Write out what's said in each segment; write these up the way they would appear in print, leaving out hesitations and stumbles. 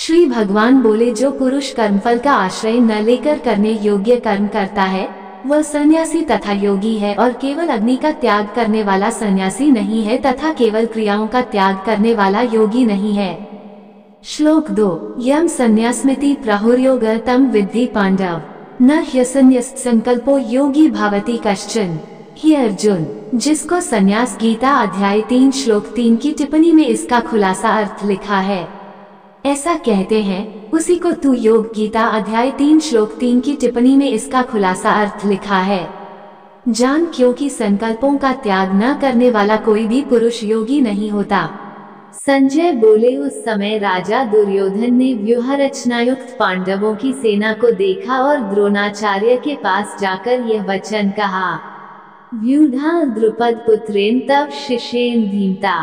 श्री भगवान बोले, जो पुरुष कर्मफल का आश्रय न लेकर करने योग्य कर्म करता है वह सन्यासी तथा योगी है, और केवल अग्नि का त्याग करने वाला सन्यासी नहीं है तथा केवल क्रियाओं का त्याग करने वाला योगी नहीं है। श्लोक 2। यम संन्यासमिति प्राहुर्योग तम विद्धि पांडव, न ह्यसन्यस्त संकल्पो योगी भवति कश्चन। हे अर्जुन, जिसको संन्यास गीता अध्याय 3 श्लोक 3 की टिप्पणी में इसका खुलासा अर्थ लिखा है, ऐसा कहते हैं, उसी को तू योग गीता अध्याय 3 श्लोक 3 की टिप्पणी में इसका खुलासा अर्थ लिखा है जान, क्योंकि संकल्पों का त्याग न करने वाला कोई भी पुरुष योगी नहीं होता। संजय बोले, उस समय राजा दुर्योधन ने व्यूह रचनायुक्त पांडवों की सेना को देखा और द्रोणाचार्य के पास जाकर यह वचन कहा, व्यूढ़ा द्रुपद पुत्रेण तव शिष्येन धीमता।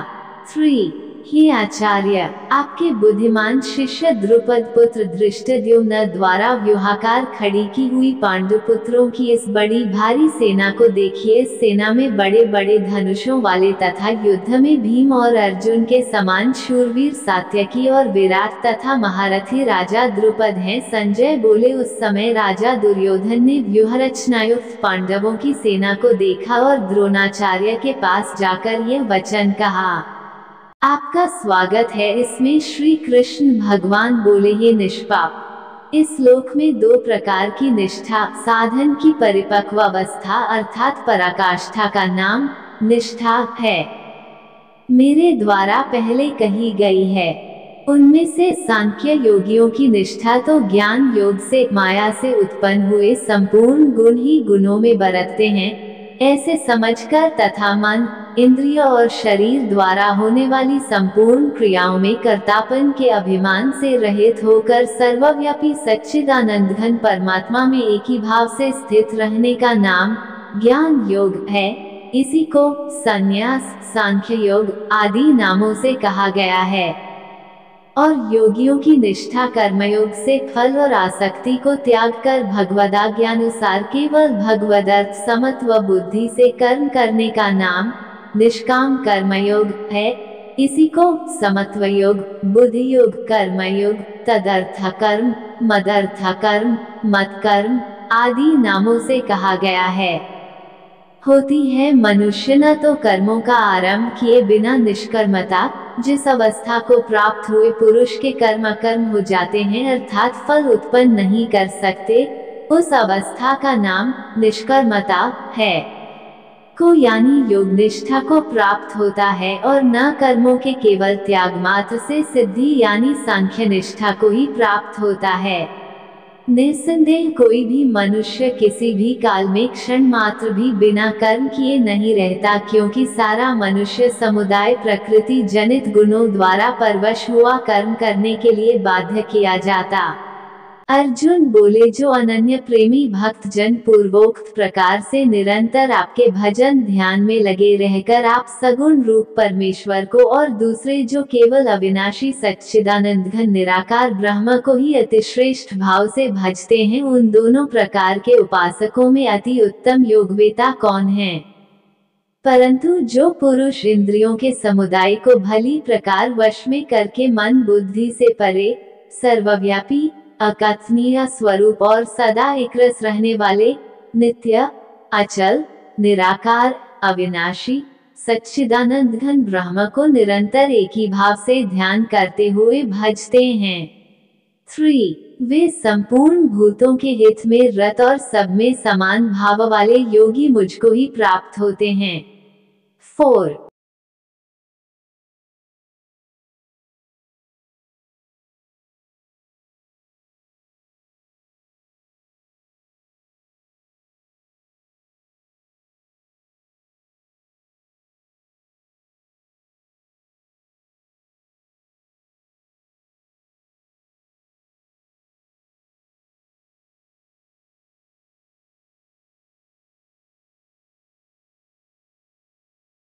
3। हे आचार्य, आपके बुद्धिमान शिष्य द्रुपद पुत्र धृष्टद्युम्न द्वारा व्यूहाकार खड़ी की हुई पांडुपुत्रों की इस बड़ी भारी सेना को देखिए। इस सेना में बड़े बड़े धनुषों वाले तथा युद्ध में भीम और अर्जुन के समान शूरवीर सात्यकी और विराट तथा महारथी राजा द्रुपद हैं। संजय बोले, उस समय राजा दुर्योधन ने व्यूहरचनायुक्त पांडवों की सेना को देखा और द्रोणाचार्य के पास जाकर यह वचन कहा, आपका स्वागत है इसमें। श्री कृष्ण भगवान बोले, ये निष्पाप, इस लोक में 2 प्रकार की निष्ठा, साधन की परिपक्व अवस्था अर्थात पराकाष्ठा का नाम निष्ठा है, मेरे द्वारा पहले कही गई है। उनमें से सांख्य योगियों की निष्ठा तो ज्ञान योग से माया से उत्पन्न हुए संपूर्ण गुण ही गुणों में बरतते हैं, ऐसे समझकर तथा मन, इंद्रिय और शरीर द्वारा होने वाली संपूर्ण क्रियाओं में कर्तापन के अभिमान से रहित होकर सर्वव्यापी सच्चिदानंद घन परमात्मा में एक ही भाव से स्थित रहने का नाम ज्ञान योग है। इसी को संन्यास, सांख्य योग आदि नामों से कहा गया है। और योगियों की निष्ठा कर्मयोग से फल और आसक्ति को त्याग कर भगवदाज्ञानुसार केवल भगवदर्थ समत्व बुद्धि से कर्म करने का नाम निष्काम कर्मयोग है। इसी को समत्व योग, बुद्धि योग, कर्मयोग, तदर्थ कर्म, मदर्थ कर्म, मत कर्म आदि नामों से कहा गया है। होती है मनुष्य न तो कर्मों का आरंभ किए बिना निष्कर्मता, जिस अवस्था को प्राप्त हुए पुरुष के कर्म अकर्म हो जाते हैं अर्थात फल उत्पन्न नहीं कर सकते, उस अवस्था का नाम निष्कर्मता है। को यानी योग निष्ठा को प्राप्त होता है और न कर्मों के केवल त्याग मात्र से सिद्धि यानी सांख्य निष्ठा को ही प्राप्त होता है। निस्संदेह कोई भी मनुष्य किसी भी काल में क्षण मात्र भी बिना कर्म किए नहीं रहता, क्योंकि सारा मनुष्य समुदाय प्रकृति जनित गुणों द्वारा परवश हुआ कर्म करने के लिए बाध्य किया जाता। अर्जुन बोले, जो अनन्य प्रेमी भक्त जन पूर्वोक्त प्रकार से निरंतर आपके भजन ध्यान में लगे रहकर आप सगुण रूप परमेश्वर को और दूसरे जो केवल अविनाशी सच्चिदानंद घन निराकार ब्रह्म को ही अतिश्रेष्ठ भाव से भजते हैं, उन दोनों प्रकार के उपासकों में अति उत्तम योगवेता कौन है? परंतु जो पुरुष इंद्रियों के समुदाय को भली प्रकार वश में करके मन बुद्धि से परे सर्वव्यापी अकथनीय स्वरूप और सदा एकरस रहने वाले नित्य अचल निराकार अविनाशी सच्चिदानंद घन ब्रह्म को निरंतर एक ही भाव से ध्यान करते हुए भजते हैं। 3. वे संपूर्ण भूतों के हित में रत और सब में समान भाव वाले योगी मुझको ही प्राप्त होते हैं। 4.